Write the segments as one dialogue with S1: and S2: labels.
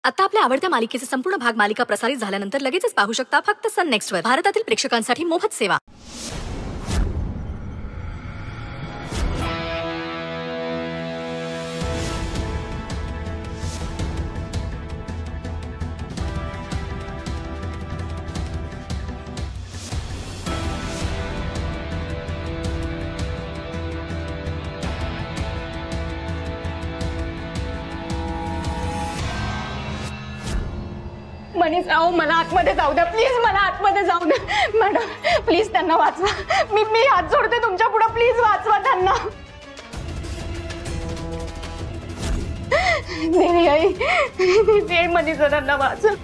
S1: आता आपल्या आवडत्या मालिकेचे संपूर्ण भाग मालिका प्रसारित झाल्यानंतर लगेचच पाहू शकता फक्त सन नेक्स्टवर. भारतातील प्रेक्षकांसाठी मोफत सेवा.
S2: मनीष राव, मला आतमध्ये जाऊ द्या प्लीज, मला आतमध्ये जाऊ द्या मॅडम, प्लीज त्यांना वाचवा. मी हात जोडते तुमच्या पुढे, प्लीज वाचवा त्यांना. देवी आई, ते मनीष सरांना वाचव.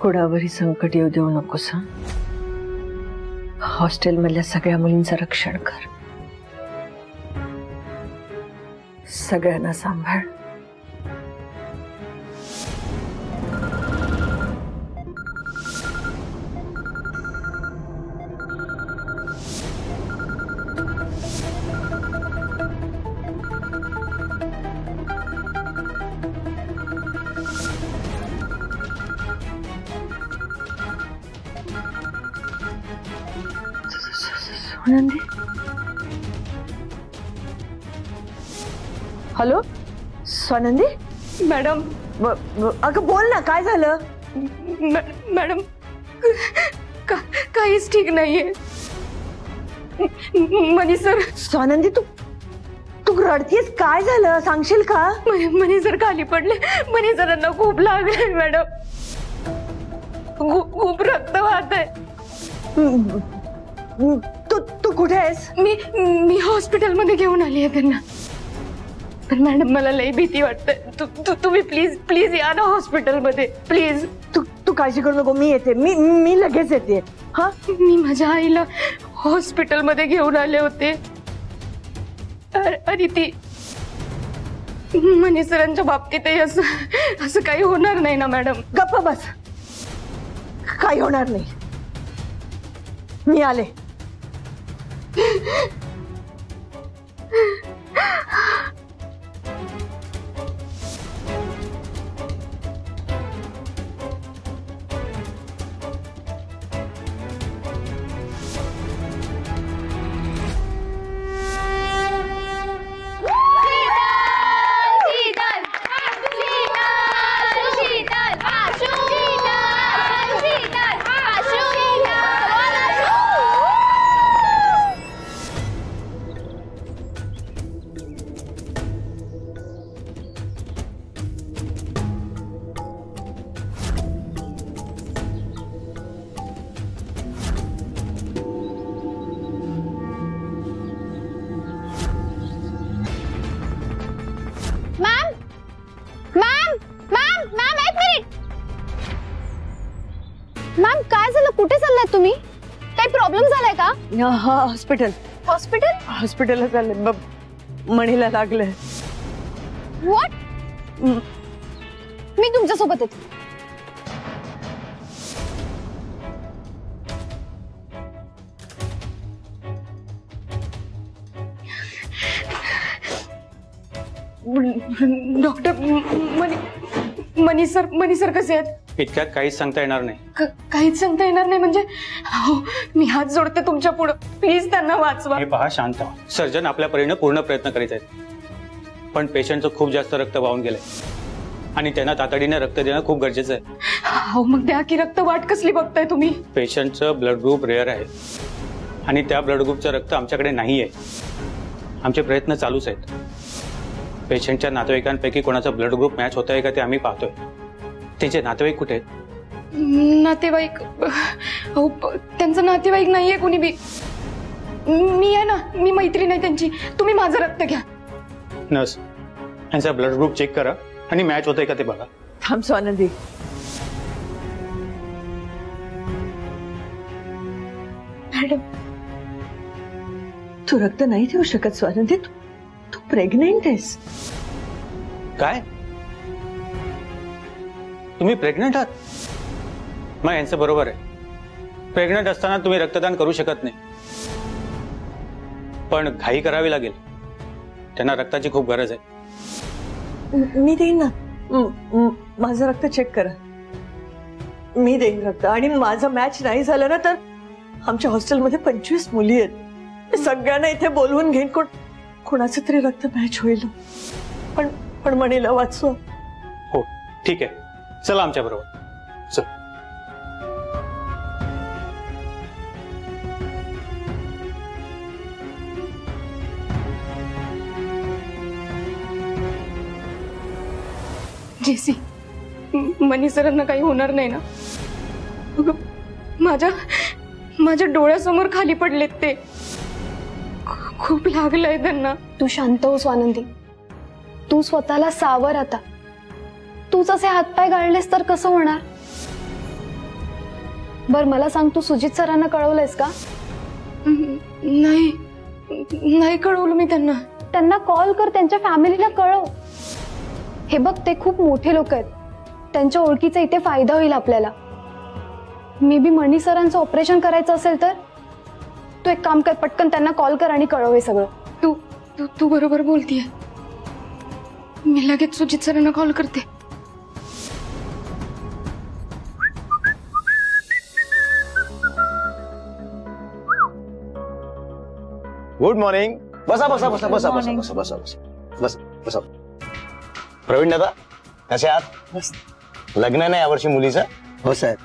S3: कुणावरही संकट येऊ देऊ नकोस. हॉस्टेल मधल्या सगळ्या मुलींचं रक्षण कर. सगळ्यांना सांभाळ. स्वानंदी, हॅलो स्वानंदी.
S2: मॅडम
S3: अगं बोल ना, काय झालं?
S2: मॅडम काहीच ठीक नाहीये. मनीष सर.
S3: स्वानंदी, तू रडतीस, काय झालं सांगशील का?
S2: मनीष सर खाली पडले. मनीष सरांना खूप लागले मॅडम, खूप रक्त वाहत आहे.
S3: तू कुठे आहेस?
S2: मी हॉस्पिटल मध्ये घेऊन आली आहे त्यांना. पण मॅडम मला लई भीती वाटते. तुम्ही प्लीज या ना हॉस्पिटल मध्ये प्लीज.
S3: तू काळजी करू नको, मी येते. मी लगेच येते. हा,
S2: मी माझ्या आईला हॉस्पिटल मध्ये घेऊन आले होते आणि ती मनीष सरांच्या बाबतीतही असं काही होणार नाही ना मॅडम?
S3: गप्प बस, काही होणार नाही. मी आले.
S2: मॅम काय झालं? कुठे चाललाय तुम्ही? काही प्रॉब्लेम झालाय का?
S3: हॉस्पिटलला चालले. मणीला लागलंय.
S2: व्हॉट? मी तुमच्या सोबत येते. डॉक्टर, मनीष सर कसे आहेत?
S4: इतक्यात काहीच सांगता येणार नाही.
S2: काहीच सांगता येणार नाही म्हणजे? मी हात जोडते तुमच्या पुढे, प्लीज त्यांना वाचवा.
S4: हे पहा, शांत व्हा. सर्जन आपल्या परीने पूर्ण प्रयत्न करीत आहेत, पण पेशंटचं खूप जास्त रक्त वाहून गेलंय आणि त्यांना तातडीने रक्त देणं खूप गरजेचं आहे.
S2: हो मग द्या की रक्त. वाट कसली बघताय तुम्ही?
S4: पेशंटचं ब्लड ग्रुप रेअर आहे आणि त्या ब्लड ग्रुपचं रक्त आमच्याकडे नाही आहे. आमचे प्रयत्न चालूच आहेत. पेशंटच्या नातेवाईकांपैकी कोणाचा ब्लड ग्रुप मॅच होत आहे का ते आम्ही पाहतोय. त्याचे नातेवाईक कुठे आहेत?
S2: नातेवाईक? त्यांचं नातेवाईक नाहीये कोणी बी. मी आहे ना, मी मैत्रीण आहे त्यांची. तुम्ही माझं रक्त घ्या.
S4: नर्स, यांचा ब्लड ग्रुप चेक करा आणि मॅच होतंय का ते बघा.
S3: थांब स्वानंदी.
S2: मॅडम,
S3: तू रक्त नाही देऊ शकत स्वानंदी. तू प्रेग्नेंट आहेस.
S4: काय तुम्ही प्रेग्नेंट आहात? मग यांचं बरोबर आहे. प्रेग्नेंट असताना तुम्ही रक्तदान करू शकत नाही, पण घाई करावी लागेल. त्यांना रक्ताची खूप गरज आहे.
S3: मी देईन ना. माझं रक्त चेक करा. मी देईन रक्त. आणि माझं मॅच नाही झालं ना तर आमच्या हॉस्टेलमध्ये 25 मुली आहेत. मी सगळ्यांना इथे बोलवून घेईन. कोणाचं तरी रक्त मॅच होईल. पण मणीला वाचवा.
S4: हो ठीक आहे, चला आमच्या बरोबर. चल.
S2: जेसी, मनी सरांना काही होणार नाही ना? अगं, माझ्या डोळ्यासमोर खाली पडलेत ते. खूप लागलंय त्यांना.
S5: तू शांत हो स्वानंदी. तू स्वतःला सावर आता. तूच असे हातपाय गाळलेस तर कसं होणार? बर मला सांग, तू सुजित सरांना कळवलंयस का?
S2: नाही कळवलं मी त्यांना.
S5: त्यांना कॉल कर, त्यांच्या फॅमिलीला कळव. हे बघ, ते खूप मोठे लोक आहेत. त्यांच्या ओळखीचा इथे फायदा होईल आपल्याला. मे बी मणी सरांचं ऑपरेशन करायचं असेल तर तू एक काम कर, पटकन त्यांना कॉल कर आणि कळव हे सगळं.
S2: तू बरोबर बोलतीये. मी लगेच सुजित सरांना कॉल करते.
S6: Good morning. बसा बसा बसा बसा बसा बसा बसा बसा बसा. प्रवीण दादा कसे आहात? लग्न नाही यावर्षी मुलीचं?
S7: हो साहेब.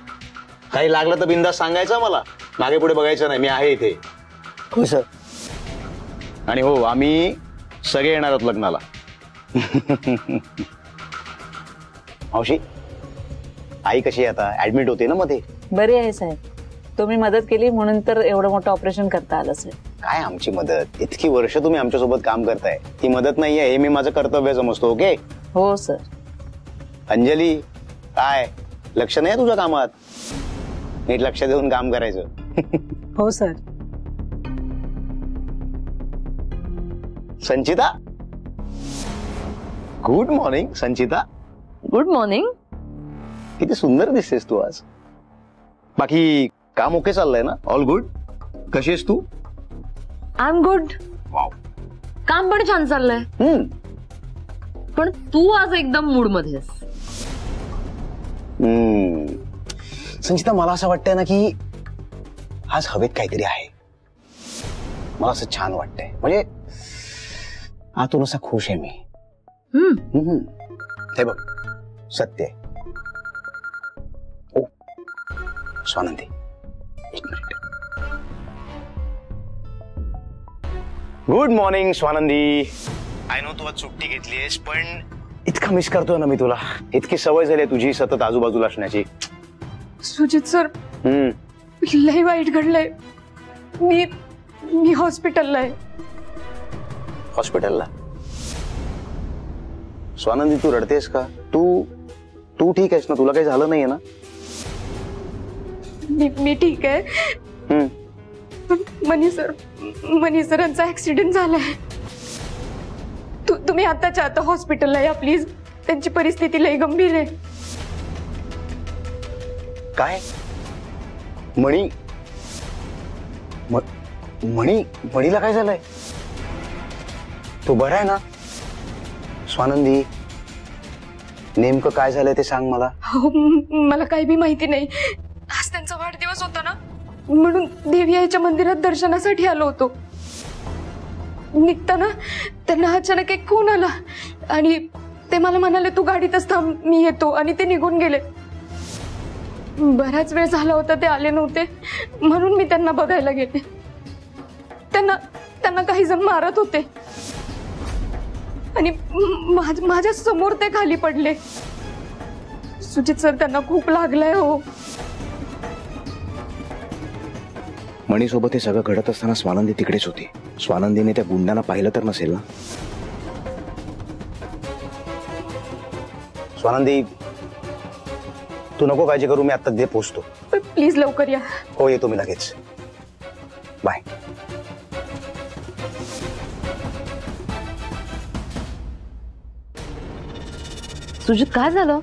S6: काही लागलं तर बिंदास सांगायचं मला. मागे पुढे बघायचं नाही. मी आहे इथे.
S7: हो सर.
S6: आणि हो, आम्ही सगळे येणार आहोत लग्नाला. मावशी, आई कशी आहे आता? ऍडमिट होते ना मध्ये.
S8: बरी आहे साहेब. तुम्ही मदत केली म्हणून तर एवढं मोठं ऑपरेशन करता आलं साहेब.
S6: काय आमची मदत? इतकी वर्ष तुम्ही आमच्यासोबत काम करताय. ती मदत नाहीये, हे मी माझं कर्तव्य समजतो. ओके.
S8: हो सर.
S6: अंजली, काय लक्ष नाही तुझ्या कामात? नीट लक्ष देऊन काम करायचं.
S8: हो सर.
S6: संचिता, गुड मॉर्निंग. संचिता,
S8: गुड मॉर्निंग.
S6: किती सुंदर दिसतेस तू आज. बाकी काम ओके चाललंय ना? All good. कशी आहेस तू?
S9: I am good.
S6: वाव.
S9: काम पण छान चाललंय. पण तू आज एकदम मूड मध्ये आहेस.
S6: संचिता, मला असं वाटतंय ना की आज हवेत काहीतरी आहे. मला असं छान वाटतंय. म्हणजे आतून असा खुश आहे मी. हे बघ, सत्य आहे. ओ स्वानंदी, एक minute. Good morning Swanandi. I know तू आज सुट्टी घेतलीयस, पण इतका मिस करतोय ना मी तुला. इतकी सवय झाली तुझी सतत आजूबाजूला असण्याची.
S2: सुजित सर, लय वाईट घडलंय. मी हॉस्पिटलला आहे.
S6: हॉस्पिटलला? स्वानंदी, तू रडतेस का? तू ठीक आहेस ना? तुला काही झालं नाहीये ना?
S2: मी ठीक आहे. मनी सरांचा ऍक्सिडेंट झालाय. तुम्ही आताच्या आता हॉस्पिटलला या प्लीज. त्यांची परिस्थिती लय गंभीर आहे.
S6: काय? मणीला काय झालंय? तू बरा आहे ना स्वानंदी? नेमकं काय झालंय ते सांग मला.
S2: हो, मला काही बी माहिती नाही. आज त्यांचा वाढदिवस होता ना, म्हणून देवी आईच्या मंदिरात दर्शनासाठी आलो होतो. निघताना त्यांना अचानक एक फोन आला आणि ते मला म्हणाले तू गाडीतच थांब, मी येतो. आणि ते निघून गेले. बराच वेळ झाला होता ते आले नव्हते, म्हणून मी त्यांना बघायला गेले. त्यांना काही जण मारत होते आणि माझ्या समोर ते खाली पडले. सुजित सर, त्यांना खूप लागलंय. हो.
S6: मणीसोबत हे सगळं घडत असताना स्वानंदी तिकडेच होती. स्वानंदीने त्या गुंडांना पाहिलं तर नसेल ना? स्वानंदी, तू नको काळजी करू. मी आता तिथे पोहोचतो.
S2: प्लीज लवकर या.
S6: हो, येतो मी लगेच. बाय.
S9: सुजित काय झालं?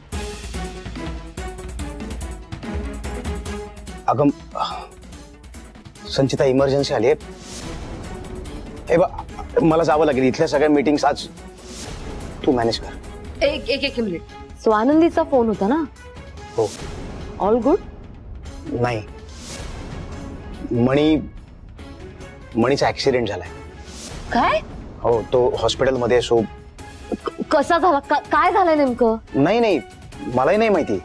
S6: अगं संचिता इमर्जन्सी आली आहे. हे बघ, मला जावं लागेल. इथल्या सगळ्या मीटिंग्स आज तू मॅनेज कर.
S9: एक मिनिट. स्वानंदीचा फोन होता ना?
S6: हो.
S9: All good?
S6: नाही, मणीचा ऍक्सिडेंट झालाय.
S9: काय?
S6: हो, तो हॉस्पिटलमध्ये. सो
S9: कसा झाला? काय झालंय नेमकं?
S6: नाही, मलाही नाही माहिती.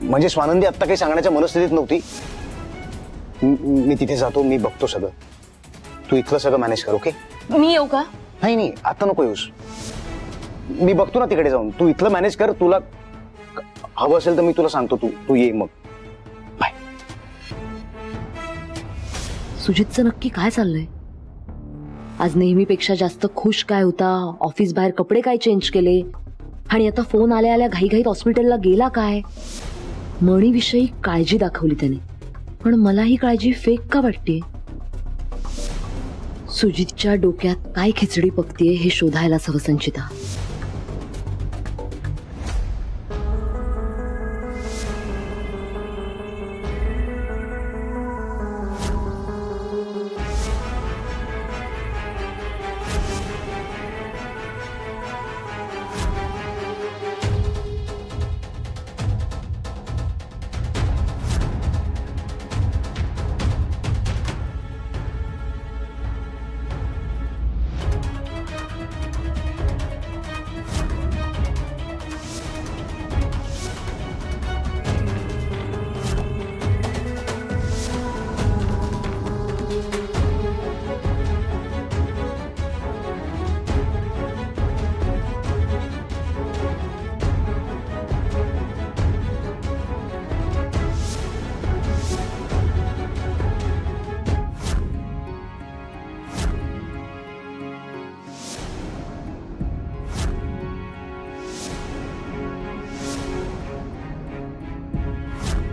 S6: म्हणजे स्वानंदी आता काही सांगण्याच्या मनस्थितीत नव्हती. मी तिथे जातो, मी बघतो सगळं. तू इथलं सगळं मॅनेज कर. ओके?
S9: मी येऊ का?
S6: नाही, आता नको येऊस. मी बघतो ना तिकडे जाऊन. तू इथलं मॅनेज कर. तुला हवं असेल तर मी तुला सांगतो. तू ये मग. बाय.
S9: सुजितचं नक्की काय चाललंय? आज नेहमीपेक्षा जास्त खुश काय होता? ऑफिस बाहेर कपडे काय चेंज केले? आणि आता फोन आल्या आल्या घाईघाईत हॉस्पिटलला गेला काय? मणीविषयी काळजी दाखवली त्याने, पण मला ही काळजी फेक का वाटते? सुजितच्या डोक्यात काय खिचडी पकतीये हे शोधायलाच हवं संचिता.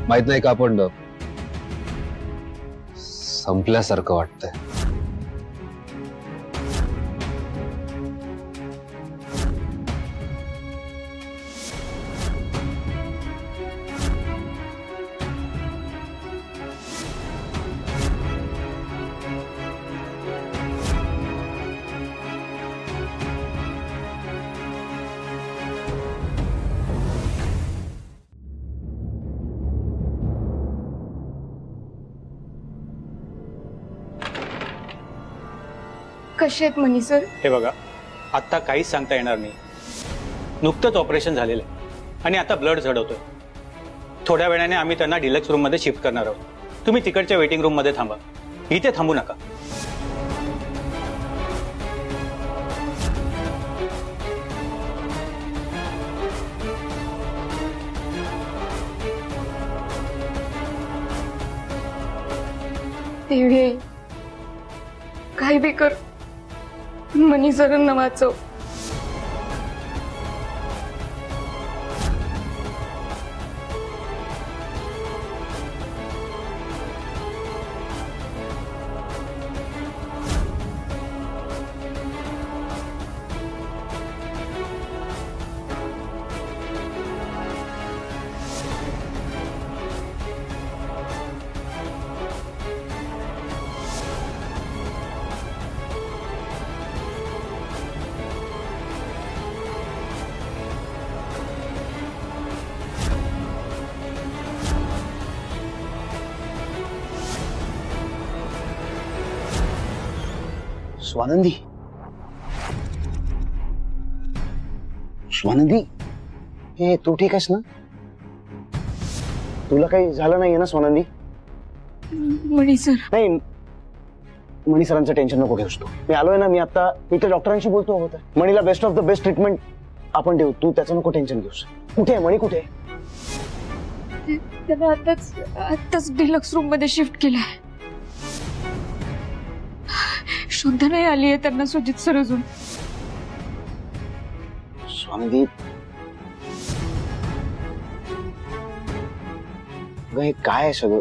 S7: माहित नाही का, पण संपल्यासारखं वाटतंय.
S2: कसे आहेत मनी सर?
S4: हे बघा, आता काहीच सांगता येणार नाही. नुकतंच ऑपरेशन झालेलं आहे आणि आता ब्लड झडवतोय. थोड्या वेळाने आम्ही त्यांना डिलक्स रूम मध्ये शिफ्ट करणार आहोत. तुम्ही तिकडच्या वेटिंग रूम मध्ये थांबा, इथे थांबू नका.
S2: देवी, काही बी कर, मनी सरांना वाचव.
S6: स्वानंदी, स्वानंदी, हे तू ठीक आहेस ना? तुला काही झालं नाहीये ना स्वानंदी?
S2: मणी सर.
S6: नाही, मणी सरांचं टेन्शन नको घेऊस तू. मी आलोय ना, मी आता इथे डॉक्टरांशी बोलतो. होतं मणीला best of the best treatment आपण देऊ. तू त्याचं नको टेन्शन घेऊस. कुठे आहे मणी? कुठे आहे?
S2: त्याला आताच डिलक्स रूम मध्ये शिफ्ट केलंय. शुद्ध नाही आली आहे त्यांना सुजित सर अजून.
S6: स्वानंदी, हे काय आहे सगळं?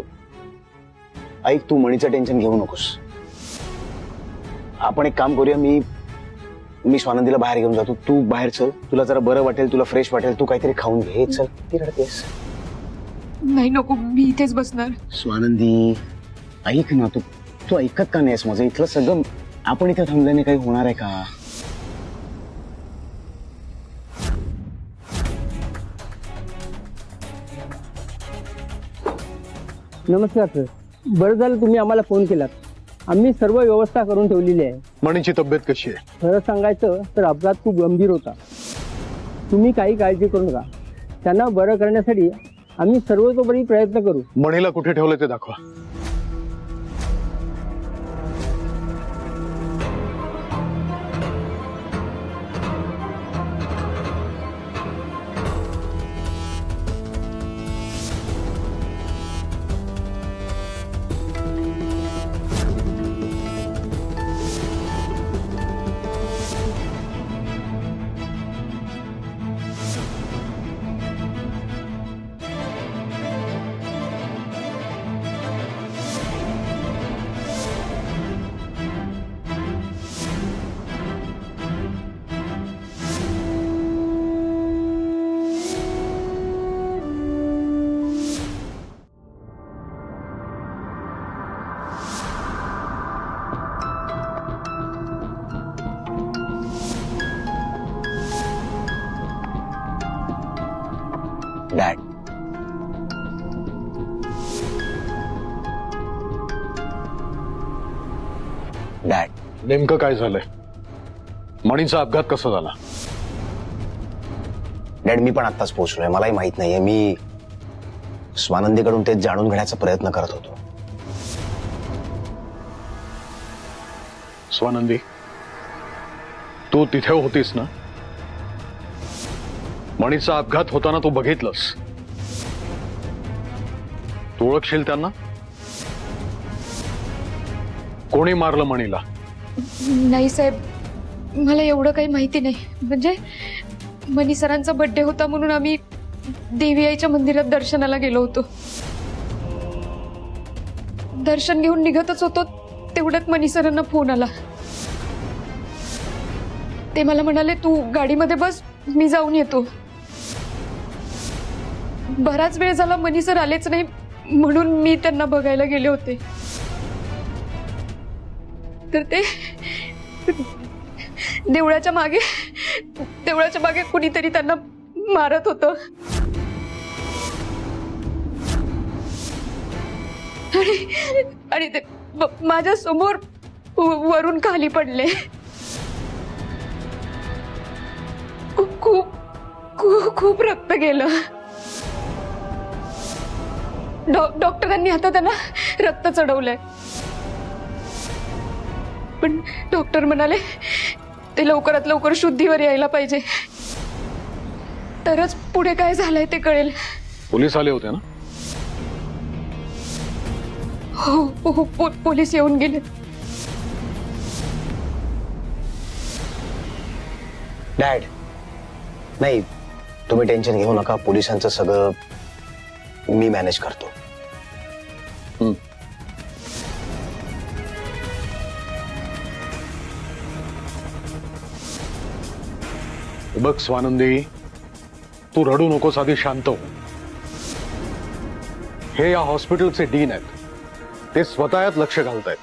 S6: ऐक, तू मणीचं टेन्शन घेऊ नकोस. आपण एक काम करूया, मी मी स्वानंदीला बाहेर घेऊन जातो, तू बाहेर चल, तुला जरा बरं वाटेल, तुला फ्रेश वाटेल, तू काहीतरी खाऊन घे. चल. ती रडतेस.
S2: नाही नको, मी इथेच बसणार.
S6: स्वानंदी ऐक ना, तू ऐकत का नाहीस माझं? इथलं सगळं आपण इथे थांबल्याने काही होणार आहे का?
S10: नमस्कार सर, बरं झालं तुम्ही आम्हाला फोन केलात. आम्ही सर्व व्यवस्था करून ठेवलेली आहे.
S11: मणीची तब्येत कशी आहे?
S10: खरं सांगायचं तर अपघात खूप गंभीर होता. तुम्ही काही काळजी करू नका. त्यांना बरं करण्यासाठी आम्ही सर्वतोपरी प्रयत्न करू.
S11: मणीला कुठे ठेवलं ते दाखवा.
S6: डॅड, डॅड,
S11: नेमकं काय झालंय? मणीचा अपघात कसा झाला?
S6: डॅड, मी पण आत्ताच पोहोचलोय. मलाही माहित नाहीये. मी स्वानंदीकडून ते जाणून घेण्याचा प्रयत्न करत होतो.
S11: स्वानंदी, तू तिथे होतीस ना? मणीचा अपघात होताना तू बघितलंस. तू ओळखशील त्यांना? कोणी मारलं मणीला?
S2: नाही साहेब, मला एवढं काही माहिती नाही. म्हणजे मनी सरांचा बर्थडे होता म्हणून आम्ही देवी आईच्या मंदिरात दर्शनाला गेलो होतो. दर्शन घेऊन निघतच होतो तेवढ्यात मनी सरांना फोन आला. ते मला म्हणाले, तू गाडीमध्ये बस, मी जाऊन येतो. बराच वेळ झाला मनी सर आलेच नाही, म्हणून मी त्यांना बघायला गेले होते. तर ते देवळाच्या मागे कुणीतरी त्यांना मारत होतं. आणि ते माझ्या समोर वरून खाली पडले. खूप रक्त गेलं. डॉक्टरांनी आता त्यांना रक्त चढवलंय, पण डॉक्टर म्हणाले ते लवकरात लवकर शुद्धीवर यायला पाहिजे, तरच पुढे काय झालंय ते कळेल.
S11: पोलीस आले होते ना?
S2: हो, पोलीस येऊन गेले.
S6: डॅड, नाही, तुम्ही टेन्शन घेऊ नका. पोलिसांचं सगळं मी मॅनेज करतो.
S11: बघ स्वानंदी, तू रडू नकोस, आधी शांत हो. हे या हॉस्पिटलचे डीन आहेत. ते स्वतः यात लक्ष घालतायत.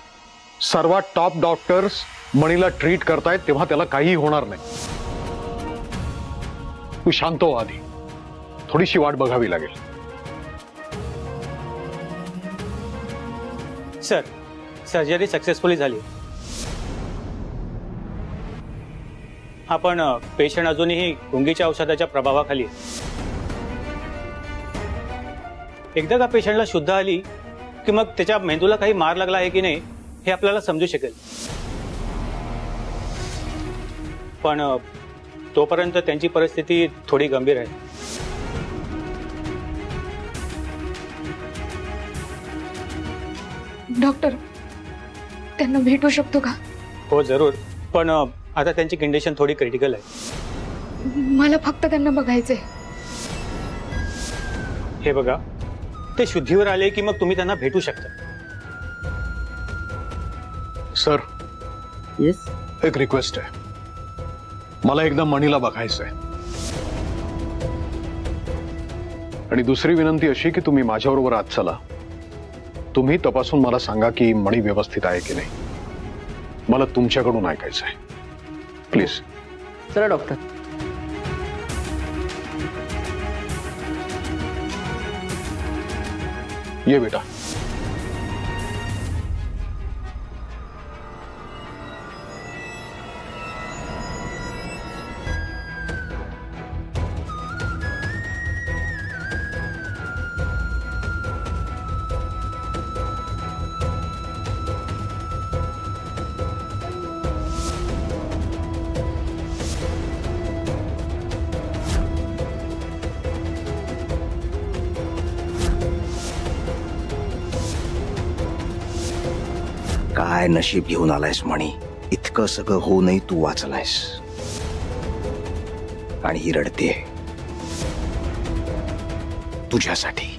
S11: सर्वात टॉप डॉक्टर्स मणीला ट्रीट करतायत, तेव्हा त्याला काही होणार नाही. तू शांत हो आधी. थोडीशी वाट बघावी लागेल.
S4: सर, सर्जरी सक्सेसफुली झाली. आपण पेशंट अजूनही गुंगीच्या औषधाच्या प्रभावाखाली आहे. एकदा का पेशंटला शुद्ध आली की मग त्याच्या मेंदूला काही मार लागला आहे की नाही हे आपल्याला समजू शकेल. पण तोपर्यंत त्यांची परिस्थिती थोडी गंभीर आहे.
S2: डॉक्टर, त्यांना भेटू शकतो का?
S4: हो जरूर, पण आता त्यांची कंडिशन थोडी क्रिटिकल आहे.
S2: मला फक्त त्यांना बघायचंय.
S4: हे बघा, ते शुद्धीवर आले की मग तुम्ही त्यांना भेटू शकता.
S11: सर,
S10: येस,
S11: एक रिक्वेस्ट आहे. मला एकदा मणीला बघायचंय. आणि दुसरी विनंती अशी की तुम्ही माझ्याबरोबर आज चला. तुम्ही तपासून मला सांगा की मणी व्यवस्थित आहे की नाही. मला तुमच्याकडून ऐकायचंय. प्लीज.
S3: चला डॉक्टर.
S11: ये बेटा.
S6: काय नशीब घेऊन आलायस मणी. इतकं सगळं होऊनही तू वाचलायस. आणि ही रडते तुझ्यासाठी.